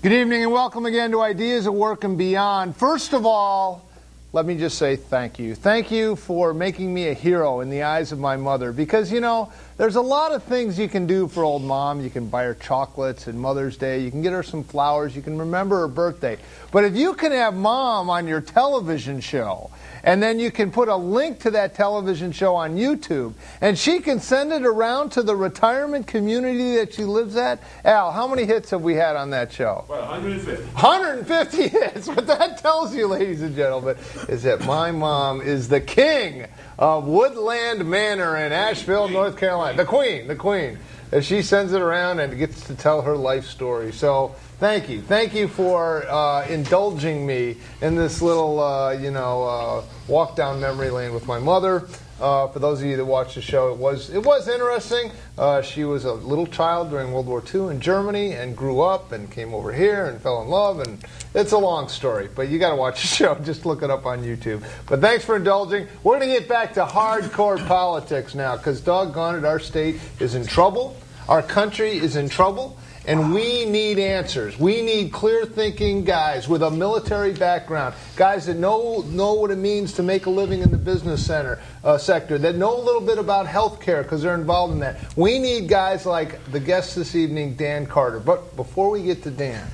Good evening and welcome again to Ideas at Work and Beyond. First of all, let me just say thank you. Thank you for making me a hero in the eyes of my mother because, you know, there's a lot of things you can do for old mom. You can buy her chocolates and Mother's Day. You can get her some flowers. You can remember her birthday. But if you can have mom on your television show, and then you can put a link to that television show on YouTube, and she can send it around to the retirement community that she lives at. Al, how many hits have we had on that show? Well, 150. 150 hits. What that tells you, ladies and gentlemen, is that my mom is the king of Woodland Manor in Asheville, North Carolina. The queen. And she sends it around and gets to tell her life story. So thank you. Thank you for indulging me in this little, walk down memory lane with my mother. For those of you that watched the show, it was interesting. She was a little child during World War II in Germany and grew up and came over here and fell in love. And it's a long story, but you got to watch the show. Just look it up on YouTube. But thanks for indulging. We're going to get back to hardcore politics now because doggone it, our state is in trouble. Our country is in trouble. And we need answers. We need clear-thinking guys with a military background, guys that know what it means to make a living in the business sector, that know a little bit about health care because they're involved in that. We need guys like the guest this evening, Dan Carter. But before we get to Dan,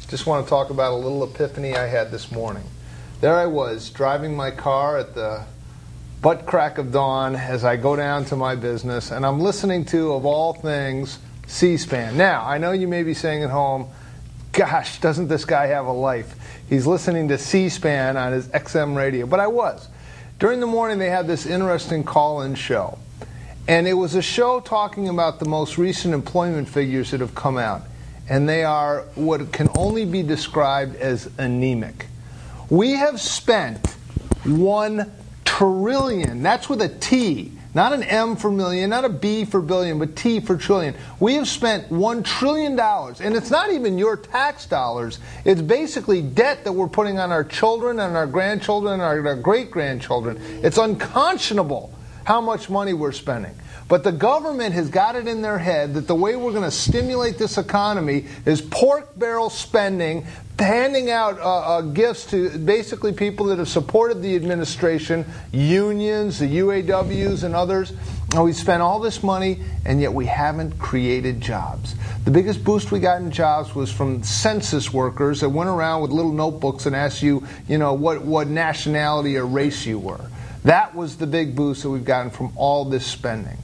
just want to talk about a little epiphany I had this morning. There I was, driving my car at the butt crack of dawn as I go down to my business, and I'm listening to, of all things, C-SPAN. Now, I know you may be saying at home, gosh, doesn't this guy have a life? He's listening to C-SPAN on his XM radio. But I was. During the morning, they had this interesting call-in show. And it was a show talking about the most recent employment figures that have come out. And they are what can only be described as anemic. We have spent 1 trillion, that's with a T, not an M for million, not a B for billion, but T for trillion. We have spent $1 trillion, and it's not even your tax dollars. It's basically debt that we're putting on our children and our grandchildren and our great-grandchildren. It's unconscionable how much money we're spending. But the government has got it in their head that the way we're going to stimulate this economy is pork barrel spending, handing out gifts to basically people that have supported the administration, unions, the UAWs, and others. And we spent all this money, and yet we haven't created jobs. The biggest boost we got in jobs was from census workers that went around with little notebooks and asked you, what nationality or race you were. That was the big boost that we've gotten from all this spending.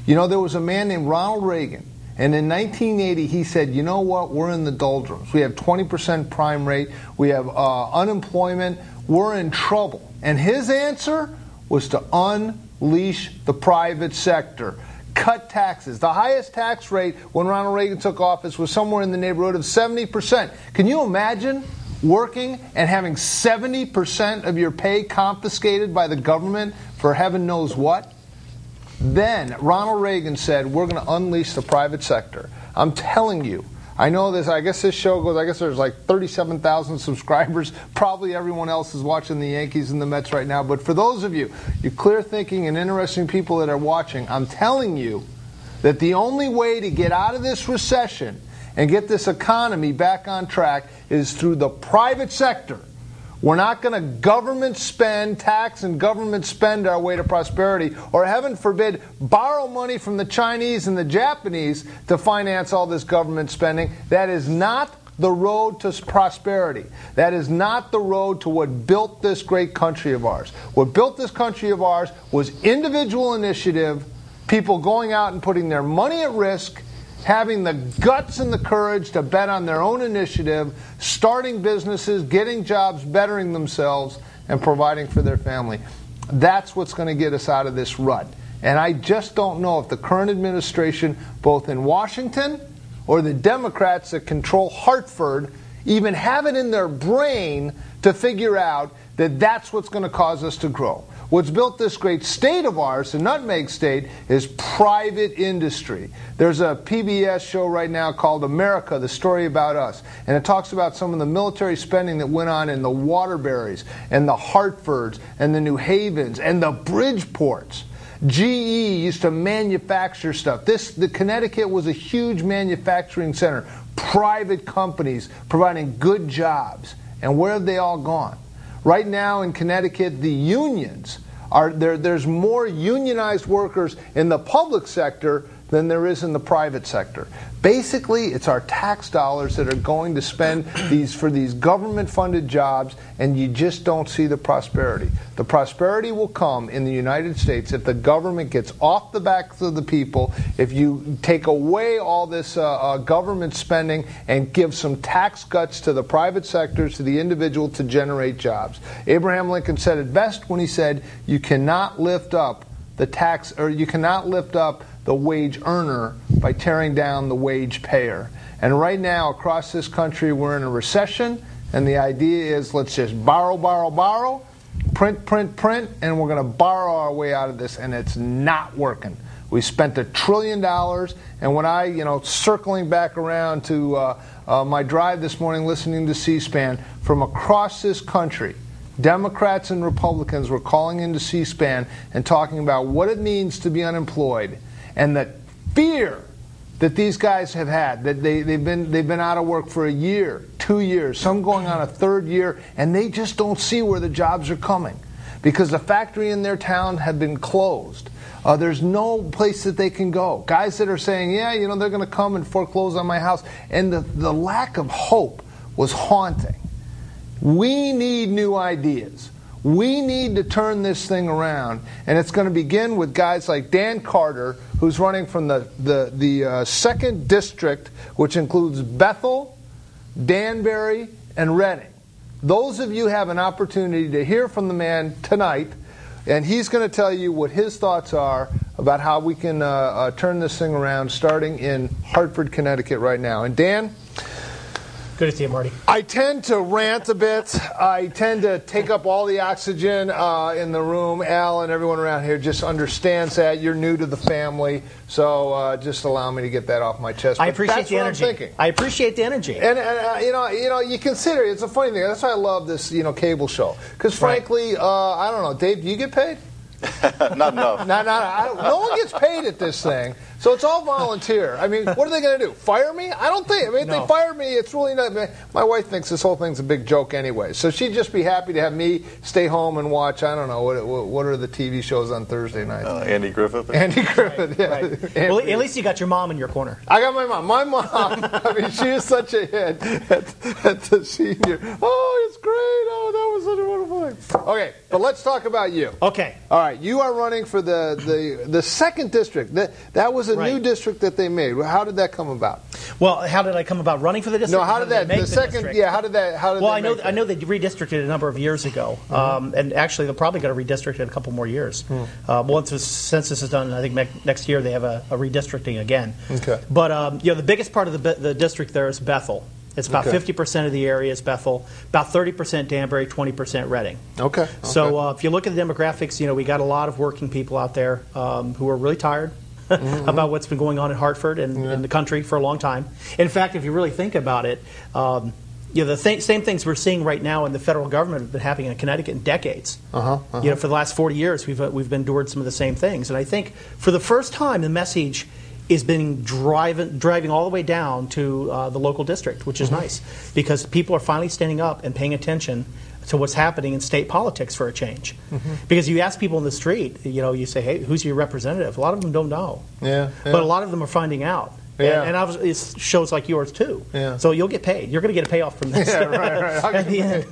You know, there was a man named Ronald Reagan, and in 1980 he said, you know what, we're in the doldrums. We have 20% prime rate, we have unemployment, we're in trouble. And his answer was to unleash the private sector, cut taxes. The highest tax rate when Ronald Reagan took office was somewhere in the neighborhood of 70%. Can you imagine working and having 70% of your pay confiscated by the government for heaven knows what? Then Ronald Reagan said, we're going to unleash the private sector. I'm telling you, I know this, I guess this show goes, I guess there's like 37,000 subscribers. Probably everyone else is watching the Yankees and the Mets right now. But for those of you clear-thinking and interesting people that are watching, I'm telling you that the only way to get out of this recession and get this economy back on track is through the private sector. We're not going to government spend, tax and government spend our way to prosperity, or heaven forbid, borrow money from the Chinese and the Japanese to finance all this government spending. That is not the road to prosperity. That is not the road to what built this great country of ours. What built this country of ours was individual initiative, people going out and putting their money at risk, having the guts and the courage to bet on their own initiative, starting businesses, getting jobs, bettering themselves, and providing for their family. That's what's going to get us out of this rut. And I just don't know if the current administration, both in Washington or the Democrats that control Hartford, even have it in their brain to figure out that that's what's going to cause us to grow. What's built this great state of ours, the Nutmeg State, is private industry. There's a PBS show right now called America, the Story About Us. And it talks about some of the military spending that went on in the Waterburys and the Hartfords and the New Havens and the Bridgeports. GE used to manufacture stuff. The Connecticut was a huge manufacturing center. Private companies providing good jobs. And where have they all gone? Right now in Connecticut, the unions are there's more unionized workers in the public sector than there is in the private sector. Basically, it's our tax dollars that are going to spend for these government-funded jobs, and you just don't see the prosperity. The prosperity will come in the United States if the government gets off the backs of the people, if you take away all this government spending and give some tax cuts to the private sectors, to the individual, to generate jobs. Abraham Lincoln said it best when he said, you cannot lift up the tax, or you cannot lift up the wage earner by tearing down the wage payer. And right now, across this country, we're in a recession, and the idea is let's just borrow, borrow, borrow, print, print, print, and we're going to borrow our way out of this, and it's not working. We spent $1 trillion, and when I, circling back around to my drive this morning, listening to C-SPAN, from across this country, Democrats and Republicans were calling into C-SPAN and talking about what it means to be unemployed and the fear that these guys have had, that they've been out of work for a year, 2 years, some going on a third year, and they just don't see where the jobs are coming because the factory in their town had been closed. There's no place that they can go. Guys that are saying, yeah, they're going to come and foreclose on my house. And the lack of hope was haunting. We need new ideas. We need to turn this thing around, and it's going to begin with guys like Dan Carter, who's running from the 2nd District, which includes Bethel, Danbury, and Reading. Those of you have an opportunity to hear from the man tonight, and he's going to tell you what his thoughts are about how we can turn this thing around, starting in Hartford, Connecticut right now. And Dan? Good to see you, Marty. I tend to rant a bit. I tend to take up all the oxygen in the room. Al and everyone around here just understands that. You're new to the family, so just allow me to get that off my chest. I appreciate the energy. I appreciate the energy. And you consider it's a funny thing. That's why I love this cable show. Because frankly, I don't know, Dave, do you get paid? Not enough. No one gets paid at this thing, so it's all volunteer. I mean, what are they going to do? Fire me? I don't think. I mean, if they fire me, it's really not. My wife thinks this whole thing's a big joke anyway, so she'd just be happy to have me stay home and watch. I don't know what are the TV shows on Thursday nights? Andy Griffith. Andy Griffith. Yeah. Right. Well, at least you got your mom in your corner. I got my mom. My mom. I mean, she is such a hit at the senior. Oh, it's great. Oh, that was such a wonderful thing. Okay, but let's talk about you. Okay. All right. You are running for the 2nd District. That was a new district that they made. How did that come about? Well, how did I come about running for the district? No, how did that? The second, district? Yeah. How did that? Well, I know they redistricted a number of years ago, and actually they're probably going to redistrict it a couple more years. Once the census is done, I think next year they have a redistricting again. Okay. But the biggest part of the district there is Bethel. It's about 50% of the area is Bethel, about 30% Danbury, 20% Reading. Okay. So if you look at the demographics, we got a lot of working people out there who are really tired about what's been going on in Hartford and in the country for a long time. In fact, if you really think about it, same things we're seeing right now in the federal government have been happening in Connecticut in decades. For the last 40 years, we've endured some of the same things. And I think for the first time, the message is being driving all the way down to the local district, which is nice because people are finally standing up and paying attention to what's happening in state politics for a change. Because you ask people in the street, you say, hey, who's your representative? A lot of them don't know. But a lot of them are finding out. And obviously it's shows like yours too. So you'll get paid. You're going to get a payoff from this. Right. At the end.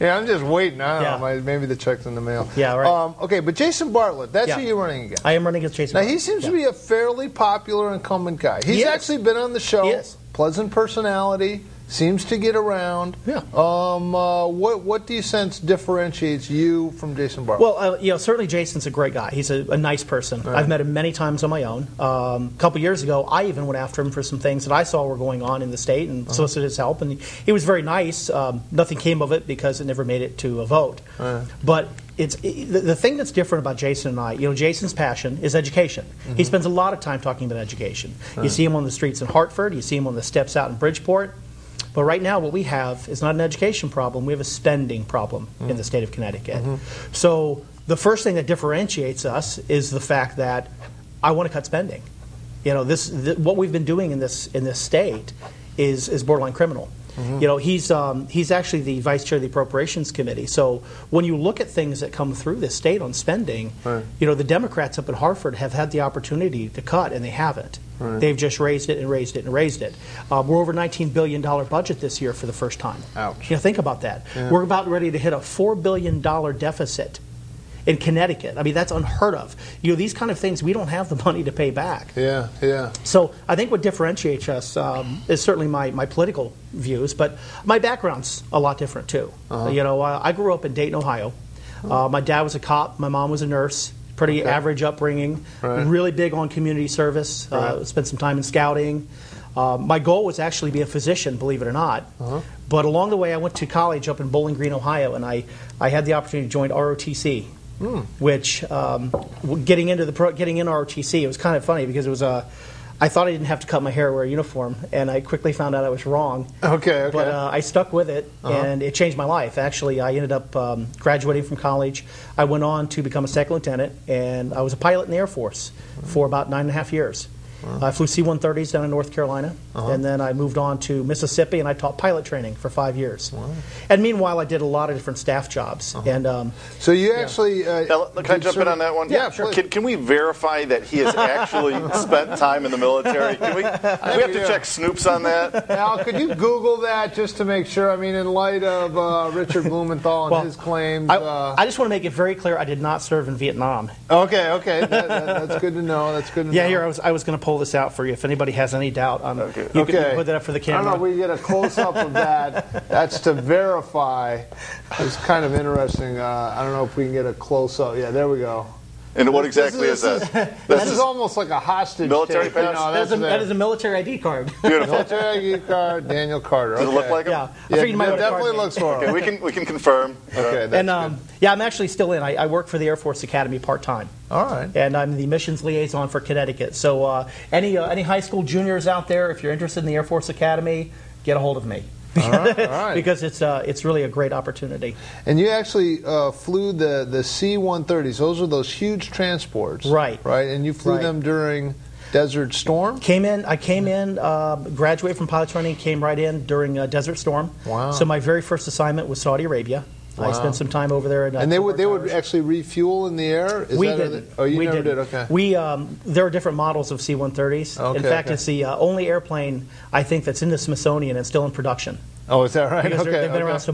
I'm just waiting. I don't know. Maybe the check's in the mail. Okay, but Jason Bartlett, that's who you're running against. I am running against Jason Bartlett. Now, he seems to be a fairly popular incumbent guy. He's actually been on the show. Yes. Pleasant personality. Seems to get around. What do you sense differentiates you from Jason Bartlett? Well, certainly Jason's a great guy. He's a nice person. Right. I've met him many times on my own. A couple years ago, I even went after him for some things that I saw were going on in the state and solicited his help. And he was very nice. Nothing came of it because it never made it to a vote. But the thing that's different about Jason and I, Jason's passion is education. He spends a lot of time talking about education. You see him on the streets in Hartford. You see him on the steps out in Bridgeport. But right now what we have is not an education problem. We have a spending problem in the state of Connecticut. So the first thing that differentiates us is the fact that I want to cut spending. You know, what we've been doing in this state is borderline criminal. Mm-hmm. You know, he's actually the vice chair of the Appropriations Committee. So when you look at things that come through this state on spending, right. You know, the Democrats up at Hartford have had the opportunity to cut, and they haven't. Right. They've just raised it and raised it and raised it. We're over $19 billion budget this year for the first time. Ouch. You know, think about that. Yeah. We're about ready to hit a $4 billion deficit in Connecticut. I mean, that's unheard of. You know, these kind of things, we don't have the money to pay back. Yeah, yeah. So I think what differentiates us is certainly my political views, but my background's a lot different too. Uh-huh. You know, I grew up in Dayton, Ohio. My dad was a cop. My mom was a nurse. Pretty average upbringing. Right. Really big on community service. Right. Spent some time in scouting. My goal was actually to be a physician, believe it or not. Uh-huh. But along the way, I went to college up in Bowling Green, Ohio, and I had the opportunity to join ROTC. Which getting into ROTC, it was kind of funny because it was I thought I didn't have to cut my hair or wear a uniform, and I quickly found out I was wrong. Okay. But I stuck with it, and it changed my life. Actually, I ended up graduating from college. I went on to become a second lieutenant, and I was a pilot in the Air Force for about 9.5 years. I flew C-130s down in North Carolina, and then I moved on to Mississippi, and I taught pilot training for 5 years. Wow. And meanwhile, I did a lot of different staff jobs. And so you actually... Now, can I jump in on that one? Yeah, sure. Can we verify that he has actually spent time in the military? Do we have to check Snoops on that? Al, could you Google that just to make sure? I mean, in light of Richard Blumenthal and his claims... I just want to make it very clear I did not serve in Vietnam. Okay. That's good to know. That's good to know. Yeah, here, I was going to pull this out for you. If anybody has any doubt, you can put that up for the camera. I don't know if we get a close-up of that. That's to verify. It's kind of interesting. I don't know if we can get a close-up. Yeah, there we go. And what exactly is that? This is almost like a hostage military tape. pass? That is a military ID card. Beautiful. Military ID card, Daniel Carter. Does it look like him? Yeah, it definitely looks for him. Okay, we can confirm. Okay, and I'm actually still in. I work for the Air Force Academy part-time. All right. And I'm the missions liaison for Connecticut. So any high school juniors out there, if you're interested in the Air Force Academy, get a hold of me. All right. Because it's really a great opportunity. And you actually flew the C-130s. Those are those huge transports. Right. Right. And you flew them during Desert Storm? I came in, graduated from pilot training, came right in during Desert Storm. Wow. So my very first assignment was Saudi Arabia. Wow. I spent some time over there. And they would actually refuel in the air? We didn't. Oh, you never did? Okay. There are different models of C-130s. Okay, in fact, it's the only airplane, I think, that's in the Smithsonian and still in production. Oh, is that right? Because they've been around so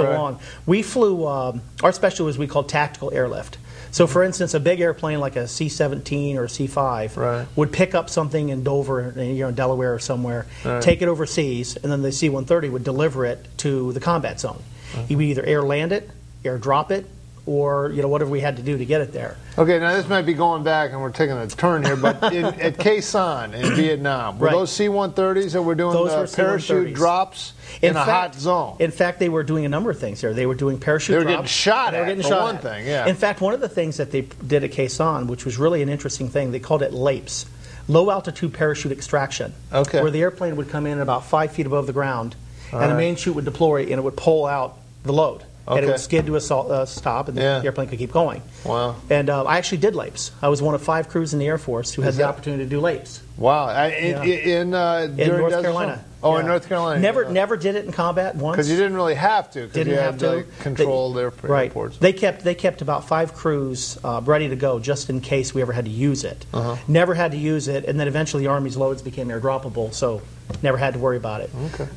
long. We flew, our specialty was we called tactical airlift. So, for instance, a big airplane like a C-17 or a C-5 would pick up something in Dover, in Delaware or somewhere, take it overseas, and then the C-130 would deliver it to the combat zone. You would either air land it, air drop it, or whatever we had to do to get it there. Okay, now this might be going back, and we're taking a turn here, but at Khe Sanh in Vietnam, were those C-130s that were doing the parachute drops in a hot zone? In fact, they were doing a number of things there. They were doing parachute drops. They were getting shot at, for one thing, yeah. In fact, one of the things that they did at Khe Sanh, which was really an interesting thing, they called it LAPES, Low Altitude Parachute Extraction, where the airplane would come in about 5 feet above the ground, and the main chute would deploy, and it would pull out the load. And it would skid to a stop, and the airplane could keep going. Wow. And I actually did LAPES. I was one of 5 crews in the Air Force who had the opportunity to do LAPES. Wow. In North Carolina. Oh, in North Carolina. Never did it in combat once. Because you didn't really have to. Didn't have to. Control their airports. They kept about 5 crews ready to go just in case we ever had to use it. Never had to use it, and then eventually the Army's loads became airdroppable, so never had to worry about it. Okay.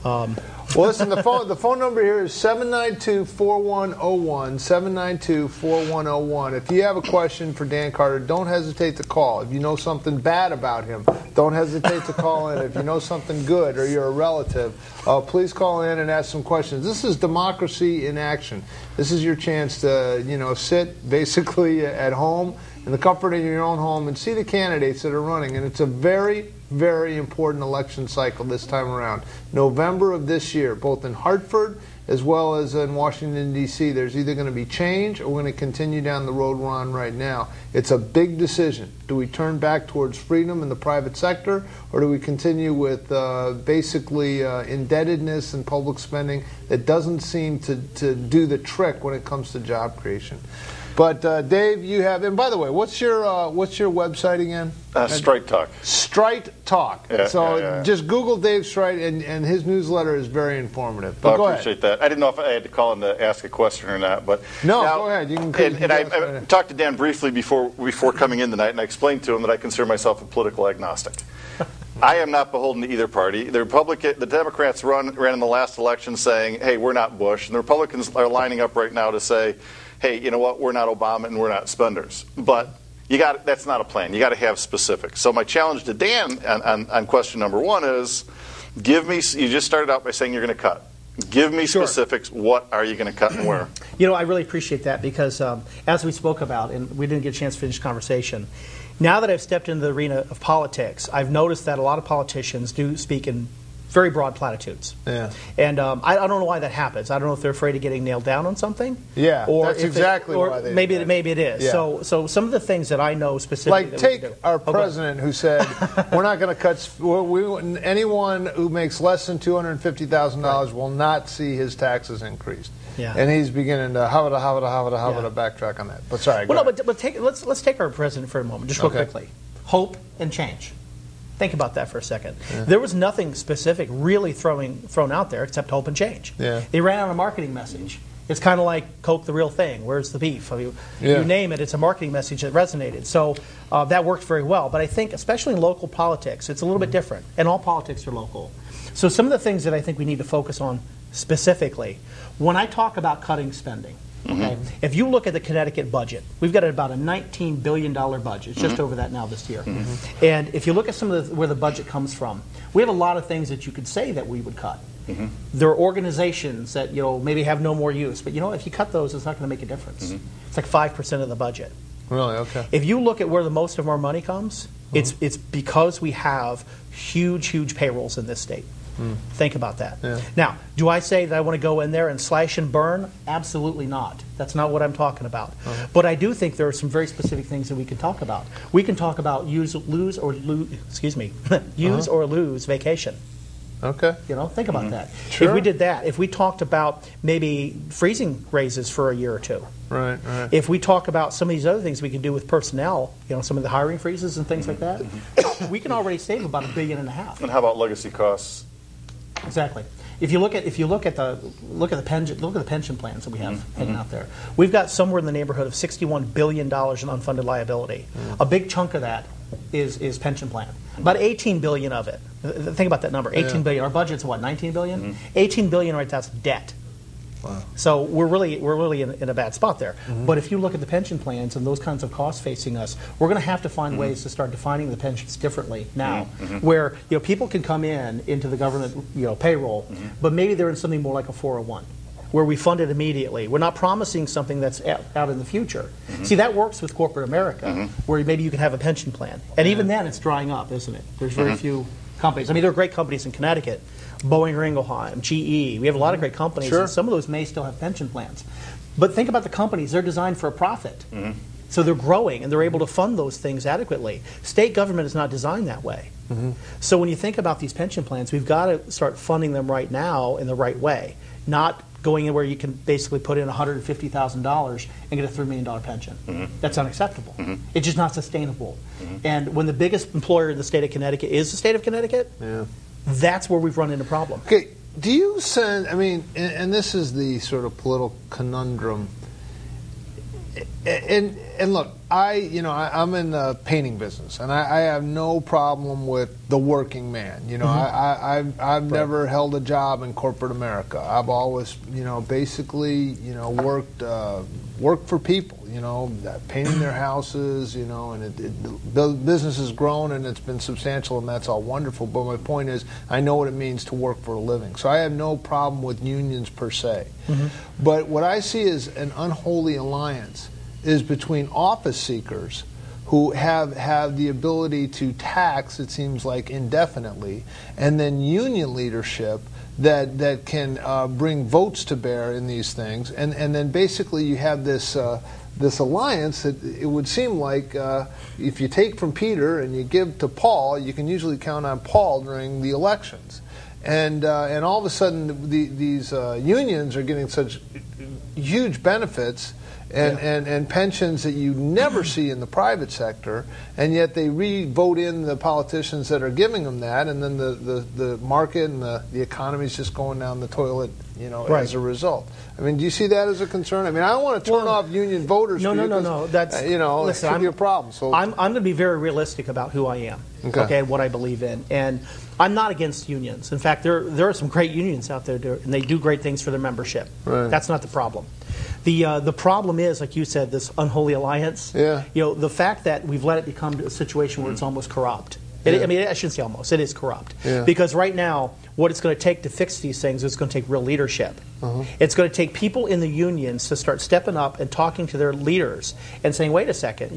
Well, listen, the phone number here is 792-4101, 792-4101. If you have a question for Dan Carter, don't hesitate to call. If you know something bad about him, don't hesitate to call in. If you know something good or you're a relative, please call in and ask some questions. This is democracy in action. This is your chance to, sit basically at home in the comfort of your own home and see the candidates that are running. And it's a very, very important election cycle this time around. November of this year, both in Hartford as well as in Washington, D.C., there's either going to be change or we're going to continue down the road we're on right now. It's a big decision. Do we turn back towards freedom in the private sector, or do we continue with basically indebtedness and public spending that doesn't seem to do the trick when it comes to job creation? But Dave, you have, and by the way, what's your website again? Strike Talk. Strike Talk. Yeah, just Google Dave Strite, and his newsletter is very informative. But I appreciate that. I didn't know if I had to call in to ask a question or not, but no, now, go ahead. You can. I talked to Dan briefly before coming in tonight, and I explained to him that I consider myself a political agnostic. I am not beholden to either party. The Democrats ran in the last election saying, "Hey, we're not Bush," and the Republicans are lining up right now to say, "Hey, you know what? We're not Obama and we're not spenders." But that's not a plan. You got to have specifics. So my challenge to Dan on question number one is, give me. You just started out by saying you're going to cut. Give me specifics. What are you going to cut and where? I really appreciate that because as we spoke about, and we didn't get a chance to finish the conversation, now that I've stepped into the arena of politics, I've noticed that a lot of politicians do speak in very broad platitudes. Yeah. And I don't know why that happens. I don't know if they're afraid of getting nailed down on something. Yeah, or that's exactly why they maybe do that. Maybe it is. Yeah. So some of the things that I know specifically. Like take our president who said we're not going to cut. Anyone who makes less than $250,000 will not see his taxes increased. Yeah. And he's beginning to backtrack on that. But sorry. Let's take our president for a moment, just real quickly. Hope and change. Think about that for a second. Yeah. There was nothing specific really thrown out there except hope and change. Yeah. They ran out a marketing message. It's kind of like Coke the real thing. Where's the beef? You name it, it's a marketing message that resonated. So that worked very well. But I think, especially in local politics, it's a little bit different. And all politics are local. So some of the things that I think we need to focus on specifically, when I talk about cutting spending, okay, if you look at the Connecticut budget, we've got about a $19 billion budget. It's just over that now this year. And if you look at some of where the budget comes from, we have a lot of things that you could say that we would cut. There are organizations that maybe have no more use, but if you cut those, it's not going to make a difference. It's like 5% of the budget. Really? Okay. If you look at where the most of our money comes, it's because we have huge payrolls in this state. Think about that. Yeah. Now, do I say that I want to go in there and slash and burn? Absolutely not. That's not what I'm talking about. But I do think there are some very specific things that we can talk about. We can talk about use or lose vacation. Okay. Think about that. Sure. If we did that, if we talked about maybe freezing raises for a year or two. Right. If we talk about some of these other things we can do with personnel, some of the hiring freezes and things like that, we can already save about $1.5 billion. And how about legacy costs? Exactly. If you look at the pension plans that we have hanging out there, we've got somewhere in the neighborhood of $61 billion in unfunded liability. A big chunk of that is pension plan. About $18 billion of it. Think about that number. $18 billion. Our budget's what? $19 billion. $18 billion right that's debt. Wow. So we're really in a bad spot there. But if you look at the pension plans and those kinds of costs facing us, we're going to have to find ways to start defining the pensions differently now, where people can come into the government payroll, but maybe they're in something more like a 401. Where we fund it immediately. We're not promising something that's out in the future. See, that works with corporate America, where maybe you can have a pension plan. And even then, it's drying up, isn't it? There's very few companies. I mean, there are great companies in Connecticut, Boeing or Ingelheim, GE. We have a lot of great companies, and some of those may still have pension plans. But think about the companies. They're designed for a profit. So they're growing, and they're able to fund those things adequately. State government is not designed that way. So when you think about these pension plans, we've got to start funding them right now in the right way, not going in where you can basically put in $150,000 and get a $3 million pension. That's unacceptable. It's just not sustainable. And when the biggest employer in the state of Connecticut is the state of Connecticut, that's where we've run into a problem. Okay, do you send, and this is the sort of political conundrum, and look, I'm in the painting business, and I have no problem with the working man. I've never held a job in corporate America. I've always, basically, worked for people. Painting their houses. And the business has grown and it's been substantial, and that's all wonderful. But my point is, I know what it means to work for a living, so I have no problem with unions per se. But what I see is an unholy alliance is between office seekers who have the ability to tax, it seems like, indefinitely, and then union leadership that can bring votes to bear in these things. And then basically you have this alliance that it would seem like if you take from Peter and you give to Paul, you can usually count on Paul during the elections. and all of a sudden these unions are getting such huge benefits and pensions that you never see in the private sector, and yet they re-vote in the politicians that are giving them that, and then the market and the economy is just going down the toilet, as a result. I mean, do you see that as a concern? I mean, I don't want to turn off union voters. No. That's listen, it could be a problem. So I'm going to be very realistic about who I am, and what I believe in, and I'm not against unions. In fact, there are some great unions out there, and they do great things for their membership. Right. That's not the problem. The problem is, like you said, this unholy alliance. Yeah. The fact that we've let it become a situation where it's almost corrupt. I mean, I shouldn't say almost. It is corrupt. Yeah. Because right now, what it's going to take to fix these things is going to take real leadership. It's going to take people in the unions to start stepping up and talking to their leaders and saying, wait a second,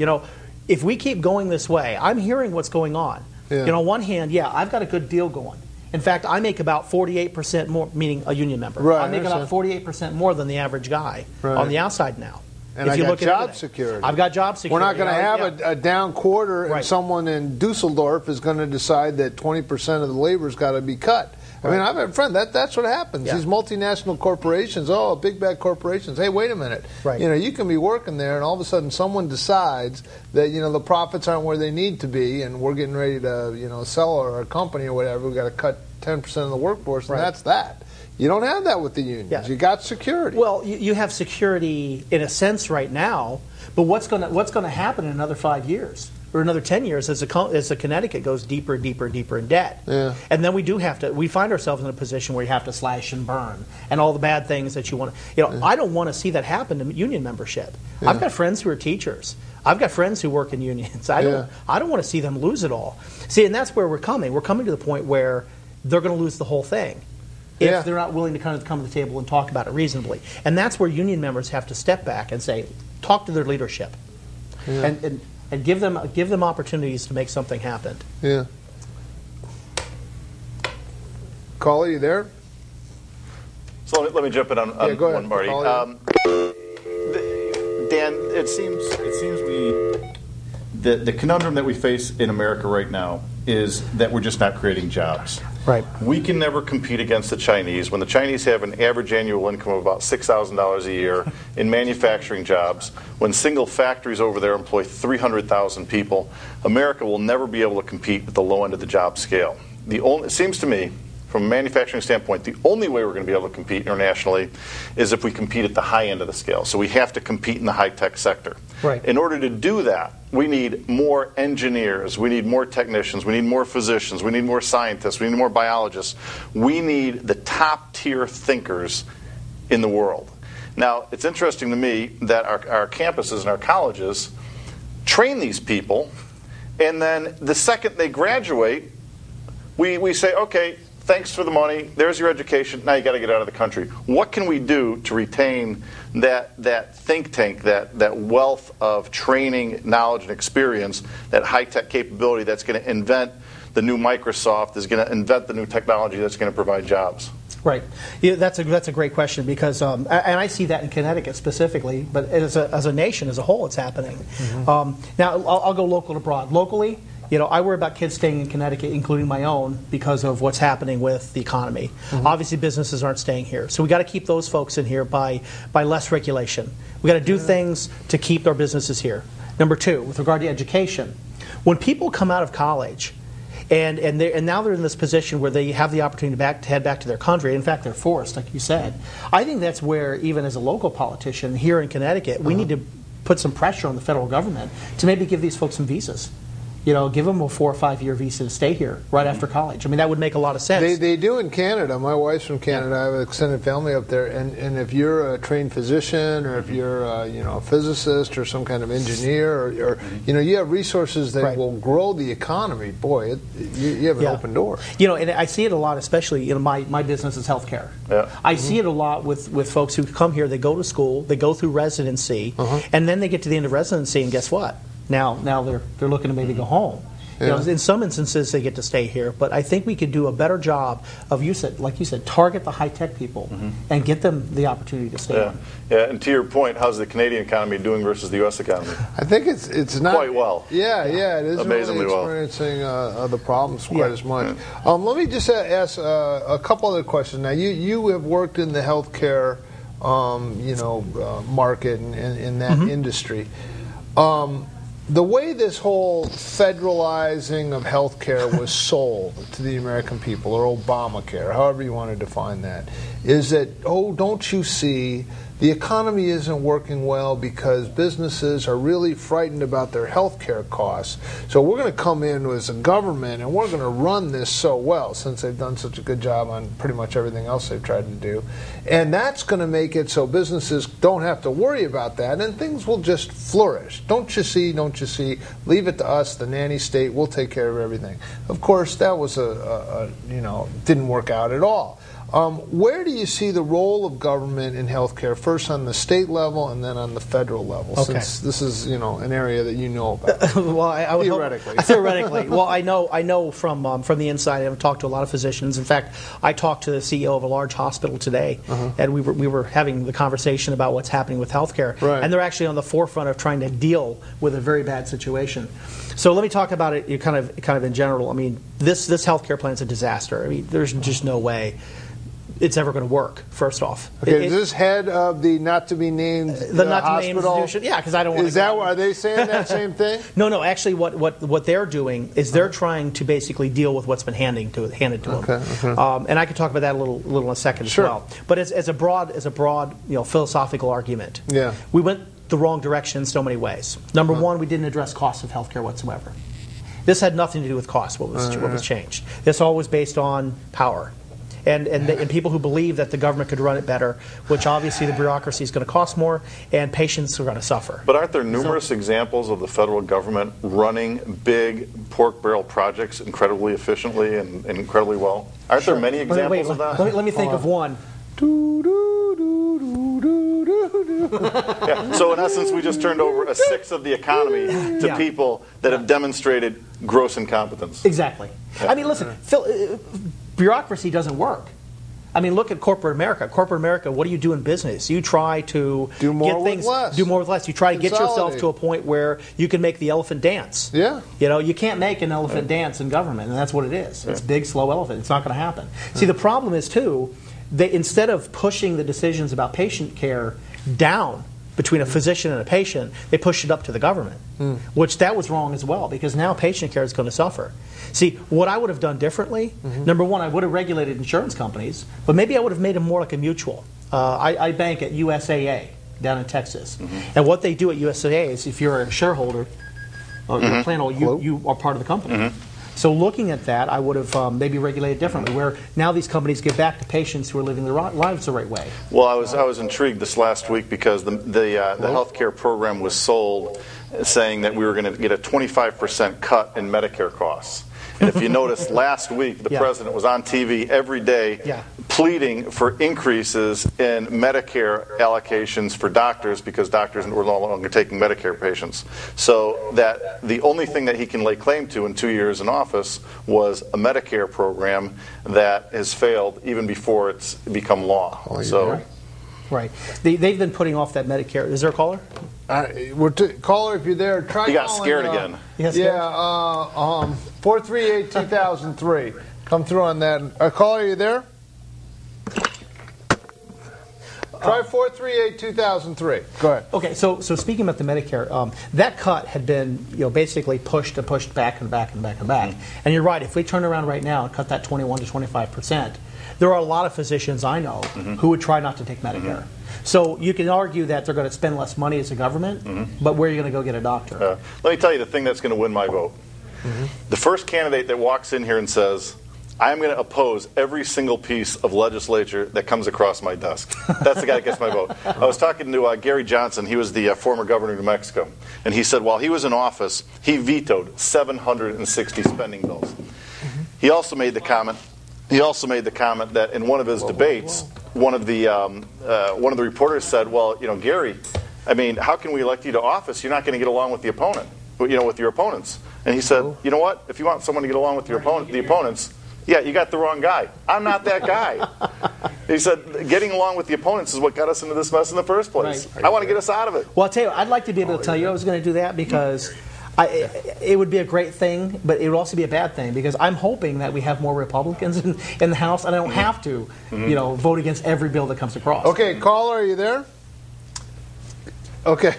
if we keep going this way, I'm hearing what's going on. Yeah. On one hand, I've got a good deal going. In fact, I make about 48% more, meaning a union member. Right, I make about 48% more than the average guy on the outside now. And if you look at job security. I've got job security. We're not going to have a down quarter and someone in Dusseldorf is going to decide that 20% of the labor's got to be cut. I mean, I have a friend, that's what happens. These multinational corporations, big bad corporations, hey, wait a minute. Right. You can be working there and all of a sudden someone decides that, the profits aren't where they need to be and we're getting ready to, sell our company or whatever. We've got to cut 10% of the workforce, and that's that. You don't have that with the unions. Yeah. You got security. Well, you have security in a sense right now, but what's going to happen in another 5 years or another 10 years as the Connecticut goes deeper and deeper and deeper in debt? Yeah. And then we find ourselves in a position where you have to slash and burn and all the bad things that you want to. I don't want to see that happen to union membership. Yeah. I've got friends who are teachers. I've got friends who work in unions. I don't want to see them lose it all. See, and that's where we're coming. We're coming to the point where they're going to lose the whole thing if they're not willing to kind of come to the table and talk about it reasonably. And that's where union members have to step back and say, talk to their leadership, and give them opportunities to make something happen. Yeah. Caller, you there? So let me jump in on go ahead, one, Marty. Dan, it seems the conundrum that we face in America right now is that we're just not creating jobs. Right. We can never compete against the Chinese. When the Chinese have an average annual income of about $6,000 a year in manufacturing jobs, when single factories over there employ 300,000 people, America will never be able to compete at the low end of the job scale. It seems to me, from a manufacturing standpoint, the only way we're going to be able to compete internationally is if we compete at the high end of the scale. So we have to compete in the high-tech sector. Right. In order to do that, we need more engineers, we need more technicians, we need more physicians, we need more scientists, we need more biologists. We need the top-tier thinkers in the world. Now, it's interesting to me that our campuses and our colleges train these people, and then the second they graduate, we say, okay, thanks for the money. There's your education. Now you got to get out of the country. What can we do to retain that think tank, that wealth of training, knowledge, and experience, that high-tech capability that's going to invent the new Microsoft, is going to invent the new technology that's going to provide jobs? Right. That's a great question because, and I see that in Connecticut specifically, but as a nation as a whole, it's happening. Mm-hmm. Now, I'll go local to broad. Locally, I worry about kids staying in Connecticut, including my own, because of what's happening with the economy. Mm-hmm. Obviously, businesses aren't staying here. So we got to keep those folks in here by less regulation. We got to do things to keep our businesses here. Number two, with regard to education, when people come out of college and now they're in this position where they have the opportunity to head back to their country. In fact, they're forced, like you said. I think that's where, even as a local politician here in Connecticut, we need to put some pressure on the federal government to maybe give these folks some visas. Give them a 4 or 5 year visa to stay here right after college. I mean, that would make a lot of sense. They do in Canada. My wife's from Canada. I have an extended family up there. And if you're a trained physician or if you're a physicist or some kind of engineer or you have resources that will grow the economy, boy, you have an open door. And I see it a lot, especially, my business is healthcare. Yeah. I see it a lot with folks who come here. They go to school, they go through residency, and then they get to the end of residency, and guess what? Now they're looking to maybe go home. In some instances, they get to stay here, but I think we could do a better job of, like you said, target the high-tech people and get them the opportunity to stay on. Yeah, and to your point, how's the Canadian economy doing versus the U.S. economy? I think it's not quite well. Yeah, it is amazingly really experiencing the problems quite as much. Let me just ask a couple other questions. Now, you have worked in the healthcare, market and in that industry. The way this whole federalizing of healthcare was sold to the American people, or Obamacare, however you want to define that, is that, don't you see, the economy isn't working well because businesses are really frightened about their health care costs. So we're going to come in as a government and we're going to run this so well, since they've done such a good job on pretty much everything else they've tried to do. And that's going to make it so businesses don't have to worry about that and things will just flourish. Don't you see, leave it to us, the nanny state, we'll take care of everything. Of course, that was didn't work out at all. Where do you see the role of government in healthcare, first on the state level and then on the federal level? Okay. Since this is an area that you know about. Well, I would theoretically. Theoretically. Well, I know from the inside. I've talked to a lot of physicians. In fact, I talked to the CEO of a large hospital today, and we were having the conversation about what's happening with healthcare. Right. And they're actually on the forefront of trying to deal with a very bad situation. So let me talk about it kind of in general. I mean, this healthcare plan is a disaster. I mean, there's just no way it's ever going to work, first off. Okay, is this head of the not-to-be-named the not-to-be-named institution? Yeah, because I don't want to Are they saying that same thing? No. Actually, what they're doing is they're trying to basically deal with what's been handed to them. Okay. And I could talk about that a little in a second as well. But as a broad philosophical argument, we went the wrong direction in so many ways. Number one, we didn't address costs of healthcare whatsoever. This had nothing to do with cost. What was changed? This all was based on power. And people who believe that the government could run it better, which obviously the bureaucracy is going to cost more, and patients are going to suffer. But aren't there numerous examples of the federal government running big pork barrel projects incredibly efficiently and incredibly well? Aren't there many examples of that? Let me think of one. So in essence, we just turned over a sixth of the economy to people that have demonstrated gross incompetence. Exactly. I mean, listen, bureaucracy doesn't work. I mean, look at corporate America. Corporate America, what do you do in business? You try to do more get things, with less. Do more with less. You try to get yourself to a point where you can make the elephant dance. Yeah. You can't make an elephant dance in government, and that's what it is. It's big, slow elephant. It's not going to happen. See, the problem is, too, instead of pushing the decisions about patient care down between a physician and a patient, they pushed it up to the government, which that was wrong as well, because now patient care is going to suffer. See, what I would have done differently, number one, I would have regulated insurance companies, but maybe I would have made them more like a mutual. I bank at USAA down in Texas, and what they do at USAA is, if you're a shareholder or your plan, you are part of the company. So looking at that, I would have maybe regulated differently, where now these companies give back to patients who are living their lives the right way. Well, I was intrigued this last week because the healthcare program was sold saying that we were going to get a 25% cut in Medicare costs. And if you noticed, last week the president was on TV every day pleading for increases in Medicare allocations for doctors because doctors were no longer taking Medicare patients. So that the only thing that he can lay claim to in 2 years in office was a Medicare program that has failed even before it's become law. Right. They've been putting off that Medicare. Is there a caller? Caller, if you're there, try. You got scared again. 438-2003. Come through on that. Caller, are you there? Try 438-2003. Go ahead. Okay, so speaking about the Medicare, that cut had been basically pushed back and back and back and back. And you're right. If we turn around right now and cut that 21 to 25%, there are a lot of physicians I know who would try not to take Medicare. So you can argue that they're going to spend less money as a government, but where are you going to go get a doctor? Let me tell you the thing that's going to win my vote. The first candidate that walks in here and says, I'm going to oppose every single piece of legislature that comes across my desk. That's the guy that gets my vote. I was talking to Gary Johnson. He was the former governor of New Mexico. And he said while he was in office, he vetoed 760 spending bills. He also made the comment that in one of his debates, one of the reporters said, "Well, Gary, I mean, how can we elect you to office? You're not going to get along with the opponent, with your opponents." And he said, you know what? If you want someone to get along with the opponents, yeah, you got the wrong guy. I'm not that guy. He said, getting along with the opponents is what got us into this mess in the first place. Right. I want to get us out of it. Well, I'll tell you, I'd like to be able to tell you I was going to do that because it would be a great thing, but it would also be a bad thing because I'm hoping that we have more Republicans in the House, and I don't have to, vote against every bill that comes across. Okay, caller, are you there? Okay.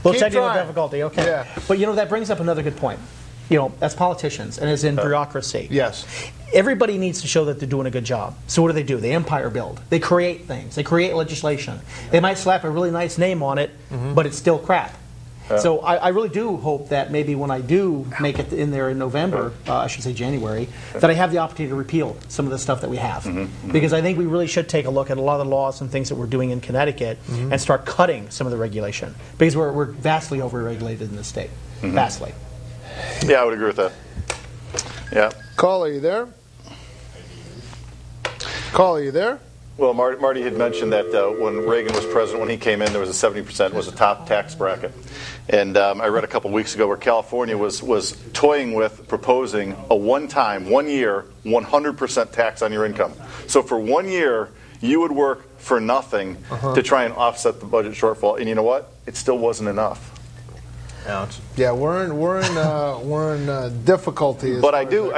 Little technical difficulty, okay. Yeah. But, that brings up another good point. As politicians and as in bureaucracy. Yes. Everybody needs to show that they're doing a good job. So what do? They empire build. They create things. They create legislation. They might slap a really nice name on it, but it's still crap. So I really do hope that maybe when I do make it in there in November, I should say January, that I have the opportunity to repeal some of the stuff that we have. Because I think we really should take a look at a lot of the laws and things that we're doing in Connecticut and start cutting some of the regulation. Because we're vastly over-regulated in the state. Vastly. Yeah, I would agree with that. Yeah. Caller, are you there? Caller, are you there? Well, Marty had mentioned that when Reagan was president, when he came in, there was a 70% was a top tax bracket. And I read a couple weeks ago where California was toying with proposing a one-year, 100% tax on your income. So for 1 year, you would work for nothing to try and offset the budget shortfall. And you know what? It still wasn't enough. Ouch. Yeah, we're in difficulty. But I do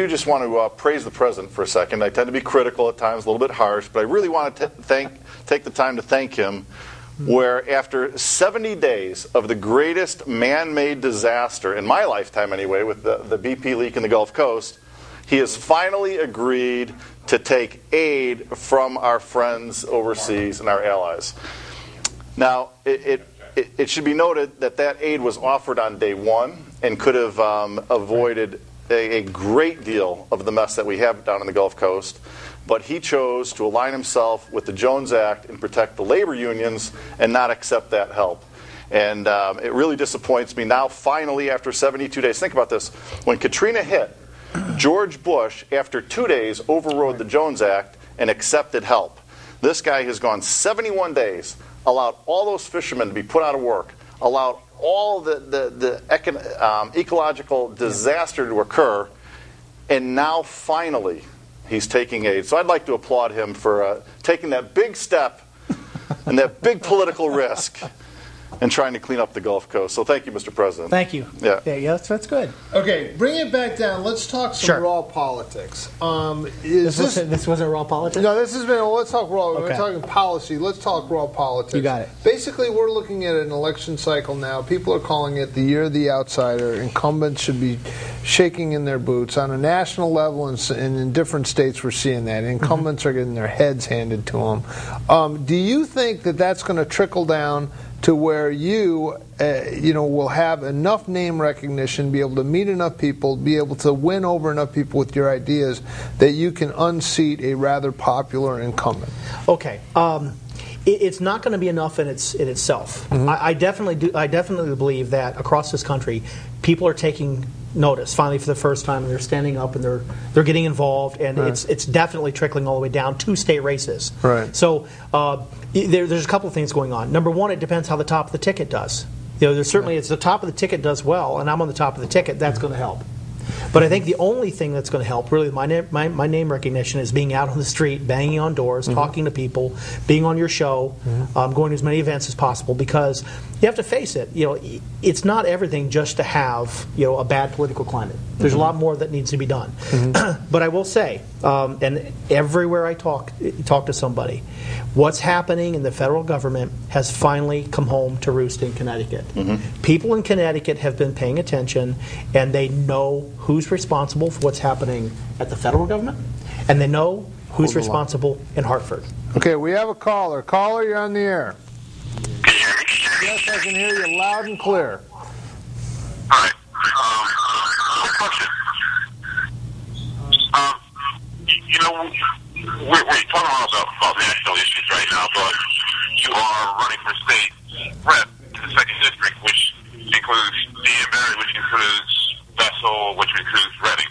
just want to praise the president for a second. I tend to be critical at times, a little bit harsh, but I really want to take the time to thank him. Where after 70 days of the greatest man-made disaster in my lifetime, anyway, with the BP leak in the Gulf Coast, he has finally agreed to take aid from our friends overseas and our allies. Now, it should be noted that aid was offered on day one and could have avoided a great deal of the mess that we have down in the Gulf Coast. But he chose to align himself with the Jones Act and protect the labor unions and not accept that help. And it really disappoints me now, finally, after 72 days. Think about this. When Katrina hit, George Bush, after 2 days, overrode the Jones Act and accepted help. This guy has gone 71 days, allowed all those fishermen to be put out of work, allowed all the ecological disaster to occur, and now finally he's taking aid. So I'd like to applaud him for taking that big step and that big political risk and trying to clean up the Gulf Coast. So thank you, Mr. President. Thank you. Yeah, that's good. Okay, bring it back down. Let's talk some raw politics. This wasn't raw politics? No, this has been, let's talk raw. Okay. We're talking policy. Let's talk raw politics. You got it. Basically, we're looking at an election cycle now. People are calling it the year of the outsider. Incumbents should be shaking in their boots. On a national level and in different states, we're seeing that. Incumbents are getting their heads handed to them. Do you think that that's going to trickle down to where you will have enough name recognition, be able to meet enough people, be able to win over enough people with your ideas that you can unseat a rather popular incumbent? Okay. It's not going to be enough in itself. I definitely believe that across this country, people are taking notice finally for the first time, and they're standing up and they're getting involved, and it's definitely trickling all the way down to state races. Right. So there's a couple of things going on. Number one, it depends how the top of the ticket does. There's certainly it's the top of the ticket does well, and I'm on the top of the ticket. That's going to help. But I think the only thing that's going to help, really, my name recognition is being out on the street, banging on doors, talking to people, being on your show, going to as many events as possible. Because you have to face it, it's not everything just to have a bad political climate. There's a lot more that needs to be done. But I will say, and everywhere I talk to somebody, what's happening in the federal government has finally come home to roost in Connecticut. People in Connecticut have been paying attention, and they know who's responsible for what's happening at the federal government, and they know who's responsible in Hartford. Okay, we have a caller. Caller, you're on the air. Can you hear me? Yes, I can hear you loud and clear. All right. Quick question. We're talking about national issues right now, but you are running for state rep in the 2nd District, which includes Danbury, which includes Bethel, which includes Reading.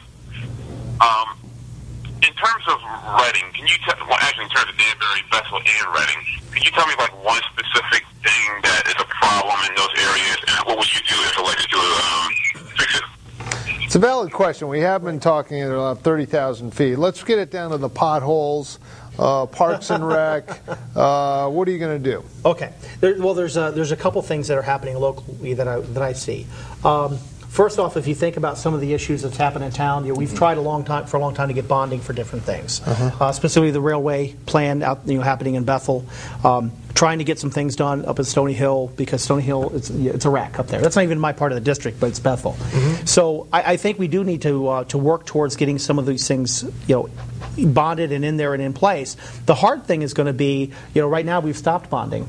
In terms of Reading, can you actually in terms of Danbury, Bethel, and Reading, can you tell me like one specific thing that is a problem in those areas, and what would you do if elected to It's a valid question. We have been talking at about 30,000 feet. Let's get it down to the potholes, Parks and Rec. What are you going to do? Okay. There's a couple things that are happening locally that I see. First off, if you think about some of the issues that's happened in town, we've tried for a long time to get bonding for different things. Specifically, the railway plan out, happening in Bethel. Trying to get some things done up at Stony Hill, because Stony Hill, it's a wreck up there. That's not even my part of the district, but it's Bethel. So I think we do need to work towards getting some of these things, bonded and in there and in place. The hard thing is going to be, right now we've stopped bonding.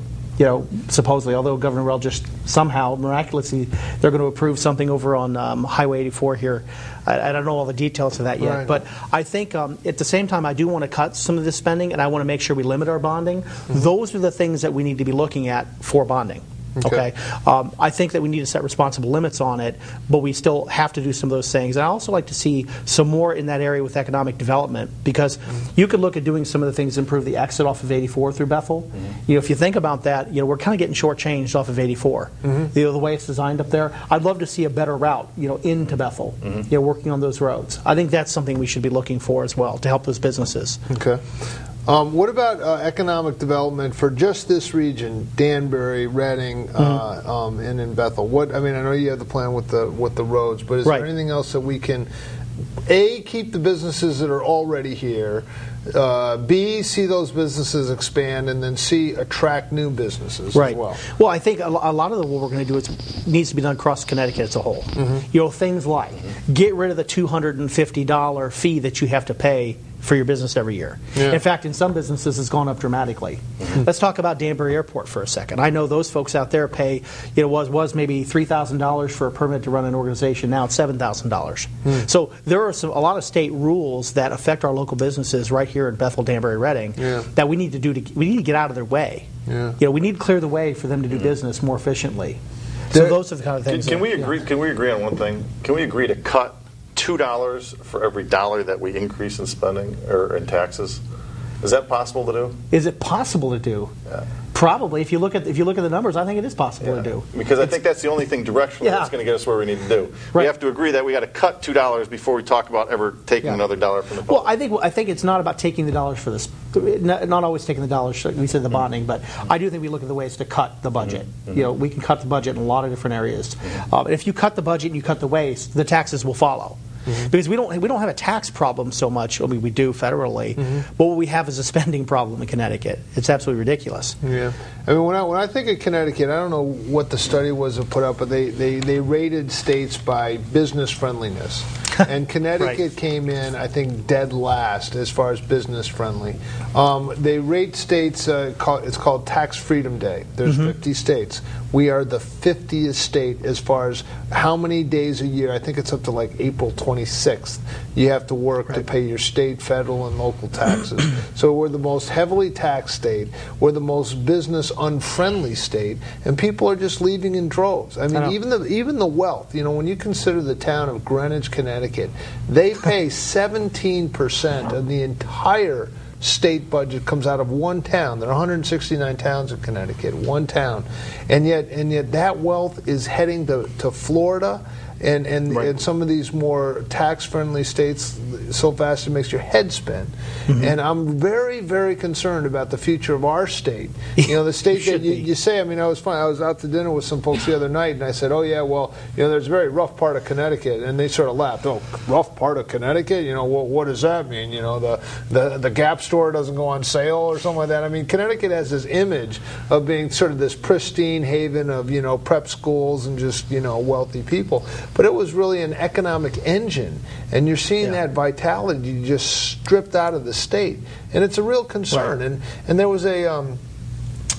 Supposedly, although Governor Rell just somehow, miraculously, they're going to approve something over on Highway 84 here. I don't know all the details of that yet. Right. But I think at the same time, I do want to cut some of this spending, and I want to make sure we limit our bonding. Those are the things that we need to be looking at for bonding. Okay. I think that we need to set responsible limits on it, but we still have to do some of those things. And I also like to see some more in that area with economic development, because you could look at doing some of the things to improve the exit off of 84 through Bethel. If you think about that, we're kind of getting shortchanged off of 84. The way it's designed up there, I'd love to see a better route, into Bethel. Working on those roads. I think that's something we should be looking for as well to help those businesses. Okay. What about economic development for just this region, Danbury, Reading, and in Bethel? I know you have the plan with the roads, but is there anything else that we can, A, keep the businesses that are already here, B, see those businesses expand, and then C, attract new businesses as well? Well, I think a lot of what we're going to do needs to be done across Connecticut as a whole. Things like get rid of the $250 fee that you have to pay for your business every year. In fact, in some businesses, it's gone up dramatically. Let's talk about Danbury Airport for a second. I know those folks out there pay, was maybe $3,000 for a permit to run an organization. Now it's $7,000. So there are a lot of state rules that affect our local businesses right here in Bethel, Danbury, Reading that we need to do. We need to get out of their way. We need to clear the way for them to do business more efficiently. So those are the kind of things. Can we agree? Can we agree on one thing? Can we agree to cut $2 for every dollar that we increase in spending or in taxes? Is that possible to do? Is it possible to do? Probably. If you look at the numbers, I think it is possible to do. Because I think that's the only thing directionally that's going to get us where we need to do. We have to agree that we got to cut $2 before we talk about ever taking another dollar from the public. Well, I think it's not about taking the dollars for this. Not always taking the dollars. We said the bonding, but I do think we look at the ways to cut the budget. We can cut the budget in a lot of different areas. If you cut the budget and you cut the waste, the taxes will follow. Because we don't have a tax problem so much. I mean, we do federally, but what we have is a spending problem in Connecticut. It's absolutely ridiculous. Yeah, I mean, when I think of Connecticut, I don't know what the study was that put up, but they rated states by business friendliness, and Connecticut came in, I think, dead last as far as business friendly. They rate states. It's called Tax Freedom Day. There's 50 states. We are the 50th state as far as how many days a year. I think it's up to like April 26th. You have to work to pay your state, federal, and local taxes. So we're the most heavily taxed state. We're the most business unfriendly state, and people are just leaving in droves. I mean, even the wealth. When you consider the town of Greenwich, Connecticut, they pay 17% of the entire state budget comes out of one town. There are 169 towns in Connecticut, one town, and yet that wealth is heading to Florida and some of these more tax-friendly states so fast it makes your head spin. And I'm very, very concerned about the future of our state. The state that you say. I mean, I was out to dinner with some folks the other night, and I said, "Oh yeah, well, there's a very rough part of Connecticut," and they sort of laughed. "Oh, rough part of Connecticut? What does that mean? The Gap store doesn't go on sale or something like that." I mean, Connecticut has this image of being sort of this pristine haven of prep schools and just wealthy people. But it was really an economic engine, and you're seeing that vitality just stripped out of the state, and it's a real concern. And there was an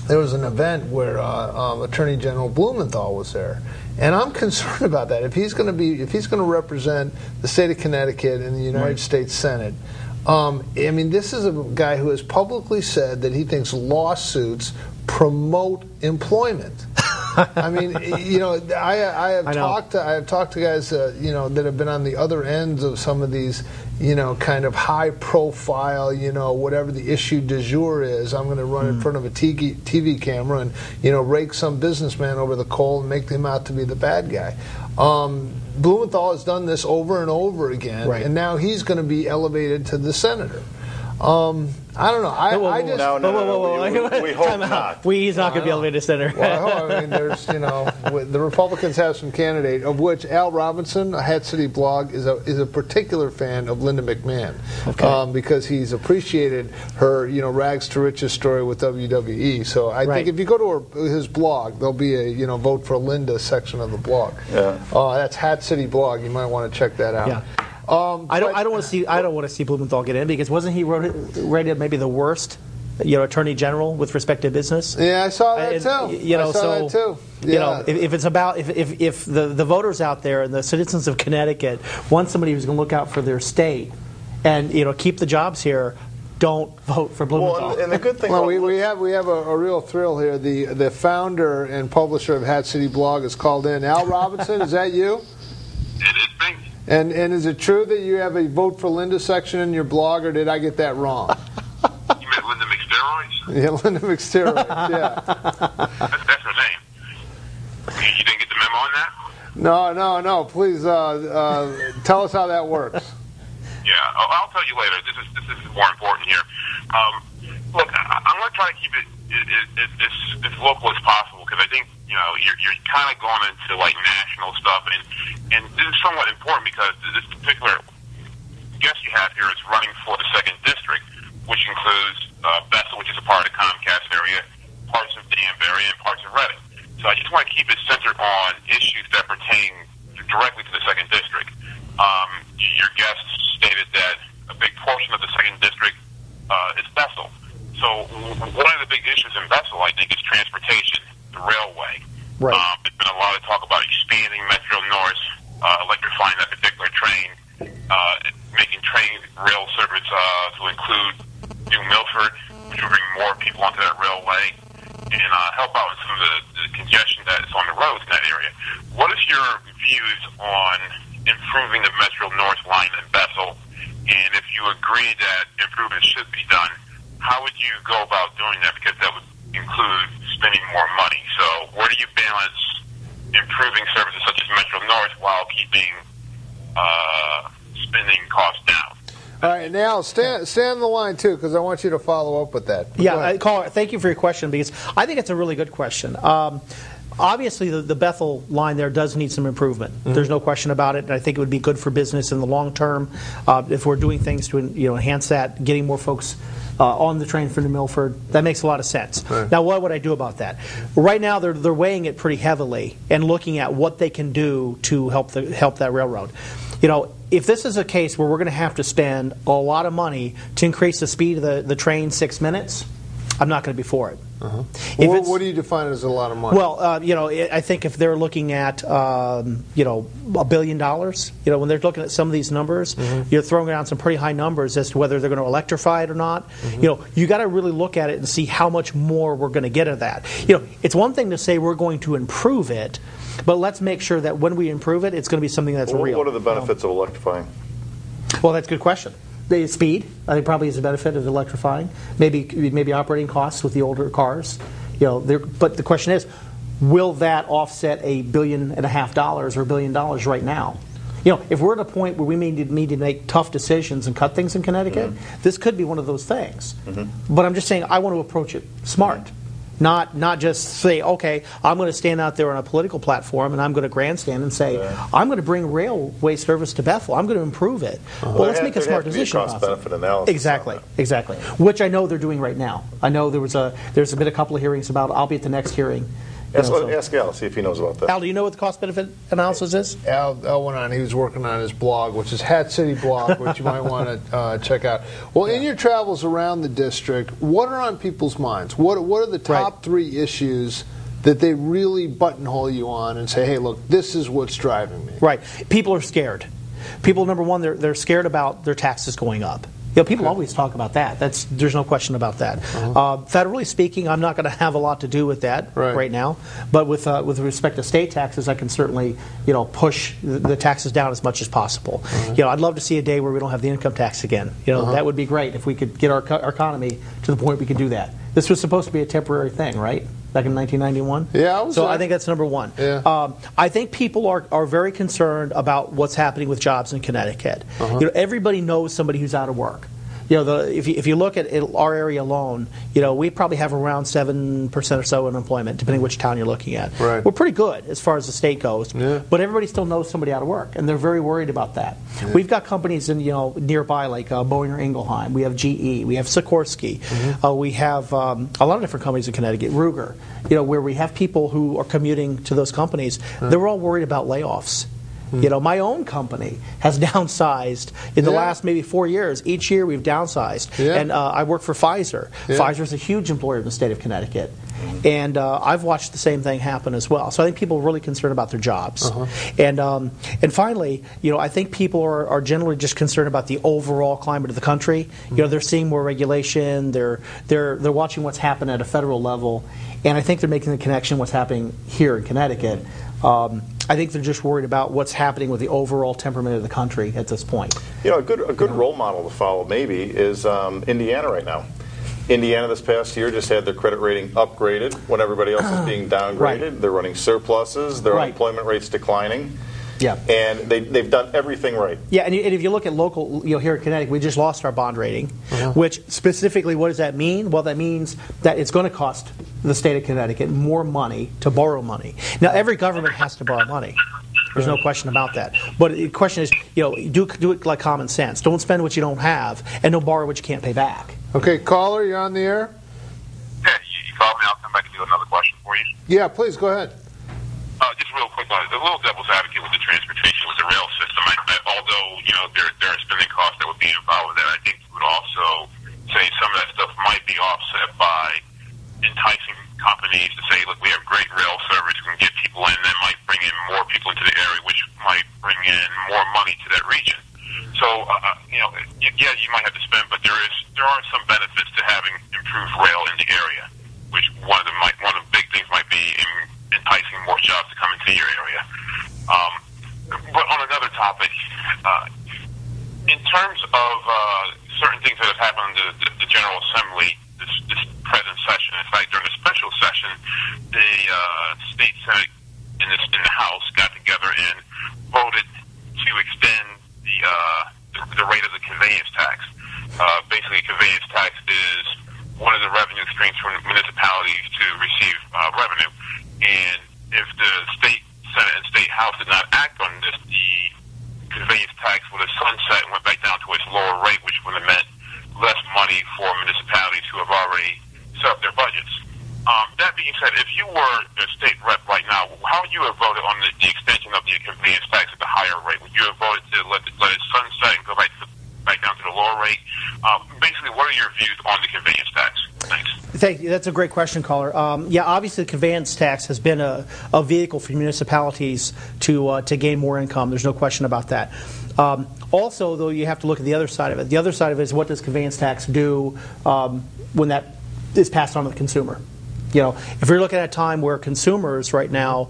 event where Attorney General Blumenthal was there, and I'm concerned about that. If he's going to represent the state of Connecticut in the United States Senate. I mean, this is a guy who has publicly said that he thinks lawsuits promote employment. I mean, I have talked to guys, that have been on the other ends of some of these, kind of high profile, whatever the issue du jour is. I'm going to run in front of a TV camera and, rake some businessman over the coal and make him out to be the bad guy. Blumenthal has done this over and over again, and now he's going to be elevated to the senator. I don't know. No. We hope not. He's not going to be elevated to senator. Well, I mean, there's, the Republicans have some candidate, of which Al Robinson, a Hat City blog, is a particular fan of Linda McMahon, because he's appreciated her, rags to riches story with WWE. So I think if you go to his blog, there'll be a, vote for Linda section of the blog. Yeah. That's Hat City blog. You might want to check that out. Yeah. I don't want to see Blumenthal get in, because wasn't he rated maybe the worst, attorney general with respect to business? Yeah, I saw that too. Yeah. If it's about if the voters out there and the citizens of Connecticut want somebody who's going to look out for their state and keep the jobs here, don't vote for Blumenthal. Well, and the good thing, we have a real thrill here. The founder and publisher of Hat City Blog is called in. Al Robinson, is that you? It is me. And is it true that you have a vote for Linda section in your blog, or did I get that wrong? You meant Linda McSteroids? Yeah, Linda McSteroids, yeah. That's her name. You didn't get the memo on that? No. Please tell us how that works. Yeah, I'll tell you later. This is more important here. Look, I'm going to try to keep it as local as possible, because I think you're kind of going into like national stuff, and this is somewhat important because this particular guest you have here is running for the 2nd District, which includes Bethel, which is a part of the Comcast area, parts of Danbury, and parts of Reading. So I just want to keep it centered on issues that pertain directly to the 2nd District. Your guest stated that a big portion of the 2nd District is Bethel. So one of the big issues in Bethel, I think, is transportation, the railway. Right. There's been a lot of talk about expanding Metro North, electrifying that particular train, making train rail service to include New Milford, which will bring more people onto that railway, and help out with some of the congestion that is on the roads in that area. What is your views on improving the Metro North line in Bethel? And if you agree that improvements should be done, how would you go about doing that? Because that would include spending more money. So where do you balance improving services such as Metro North while keeping spending costs down? All right, now stay on the line too, because I want you to follow up with that. Yeah, caller, thank you for your question, because I think it's a really good question. Obviously, the Bethel line there does need some improvement. There's no question about it, and I think it would be good for business in the long term if we're doing things to enhance that, getting more folks on the train from New Milford. That makes a lot of sense. Right. Now, what would I do about that? Right now, they're weighing it pretty heavily and looking at what they can do to help that railroad. If this is a case where we're going to have to spend a lot of money to increase the speed of the train 6 minutes, I'm not going to be for it. What do you define as a lot of money? Well, I think if they're looking at, $1 billion, when they're looking at some of these numbers, you're throwing around some pretty high numbers as to whether they're going to electrify it or not. You got to really look at it and see how much more we're going to get of that. It's one thing to say we're going to improve it, but let's make sure that when we improve it, it's going to be something that's real. What are the benefits of electrifying? Well, that's a good question. The speed, I think, probably is a benefit of electrifying. Maybe operating costs with the older cars. But the question is, will that offset $1.5 billion or $1 billion right now? If we're at a point where we need to make tough decisions and cut things in Connecticut, this could be one of those things. But I'm just saying, I want to approach it smart. Not just say, okay, I'm going to stand out there on a political platform and I'm going to grandstand and say, I'm going to bring railway service to Bethel. I'm going to improve it. Well, let's make a smart decision. Cost-benefit analysis. Exactly. Which I know they're doing right now. I know there's been a couple of hearings about. I'll be at the next hearing. Ask Al, see if he knows about that. Al, do you know what the cost-benefit analysis is? Al went on. He was working on his blog, which is Hat City Blog, which you might want to check out. Well, in your travels around the district, what are on people's minds? What are the top 3 issues that they really buttonhole you on and say, hey, look, this is what's driving me? Right. People are scared. People, number one, they're scared about their taxes going up. People always talk about that. There's no question about that. Federally speaking, I'm not going to have a lot to do with that right now. But with respect to state taxes, I can certainly push the taxes down as much as possible. I'd love to see a day where we don't have the income tax again. That would be great if we could get our economy to the point we could do that. This was supposed to be a temporary thing, right? Back in 1991? Yeah. I think that's number one. Yeah. I think people are very concerned about what's happening with jobs in Connecticut. Everybody knows somebody who's out of work. If you look at our area alone, we probably have around 7% or so unemployment, depending which town you're looking at. Right. We're pretty good as far as the state goes, but everybody still knows somebody out of work, and they're very worried about that. We've got companies in nearby like Boeing or Ingelheim. We have GE. We have Sikorsky. We have a lot of different companies in Connecticut. Ruger. Where we have people who are commuting to those companies. They're all worried about layoffs. My own company has downsized in the last maybe 4 years. Each year we've downsized. And I work for Pfizer. Pfizer is a huge employer in the state of Connecticut. And I've watched the same thing happen as well. So I think people are really concerned about their jobs. And finally, I think people are generally just concerned about the overall climate of the country. They're seeing more regulation. They're watching what's happened at a federal level. And I think they're making the connection what's happening here in Connecticut. I think they're just worried about what's happening with the overall temperament of the country at this point. A good role model to follow maybe is Indiana right now. Indiana this past year just had their credit rating upgraded when everybody else is being downgraded. They're running surpluses. Their unemployment rate's declining. Yeah, and they've done everything right. Yeah, and if you look at local, here in Connecticut, we just lost our bond rating, which specifically, what does that mean? Well, that means that it's going to cost the state of Connecticut more money to borrow money. Now, every government has to borrow money. There's no question about that. But the question is, do it like common sense. Don't spend what you don't have, and don't borrow what you can't pay back. Okay, caller, you're on the air. Yeah, you called me. I'll come back and do another question for you. Yeah, please go ahead. Just real quick, a little devil's advocate with the transportation, with the rail system. Although there are spending costs that would be involved with that, I think you would also say some of that stuff might be offset by enticing companies to say, look, we have great rail service, we can get people in, and that might bring in more people into the area, which might bring in more money to that region. So, you might have to spend, but there are some benefits to having improved rail in the area, which one of the big things might be enticing more jobs to come into your area. But on another topic, in terms of certain things that have happened in the General Assembly this present session, in fact, during the special session, the state Senate in the House got together and voted to extend the rate of the conveyance tax. Basically, conveyance tax is one of the revenue streams for municipalities to receive revenue. And if the state Senate and state House did not act on this, the conveyance tax would have sunset and went back down to its lower rate, which would have meant less money for municipalities who have already set up their budgets. That being said, if you were a state rep right now, how would you have voted on the extension of the conveyance tax at the higher rate? Would you have voted to let it sunset and go back down to the lower rate? Basically, what are your views on the conveyance tax? Thanks. Thank you. That's a great question, caller. Obviously, the conveyance tax has been a vehicle for municipalities to gain more income. There's no question about that. Also, though, you have to look at the other side of it. The other side of it is, what does conveyance tax do when that is passed on to the consumer? If we're looking at a time where consumers right now,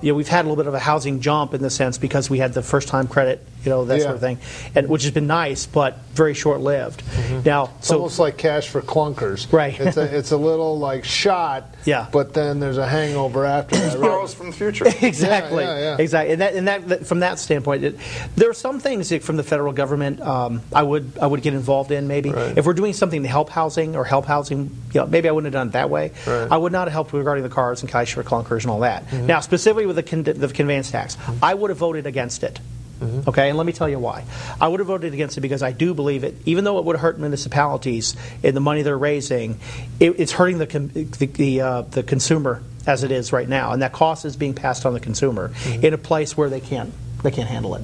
we've had a little bit of a housing jump in the sense because we had the first-time credit, sort of thing, and which has been nice, but very short-lived. Now, it's almost like cash for clunkers. Right. It's a little like shot. Yeah. But then there's a hangover after that. Borrows from the future. Exactly. Yeah. Exactly. And that from that standpoint, there are some things from the federal government I would get involved in. Maybe if we're doing something to help housing, maybe I wouldn't have done it that way. Right. I would not have helped regarding the cars and cash for clunkers and all that. Now, specifically with the conveyance tax, I would have voted against it. Okay, and let me tell you why. I would have voted against it because I do believe it, even though it would hurt municipalities in the money they're raising, it's hurting the consumer as it is right now, and that cost is being passed on the consumer in a place where they can't handle it.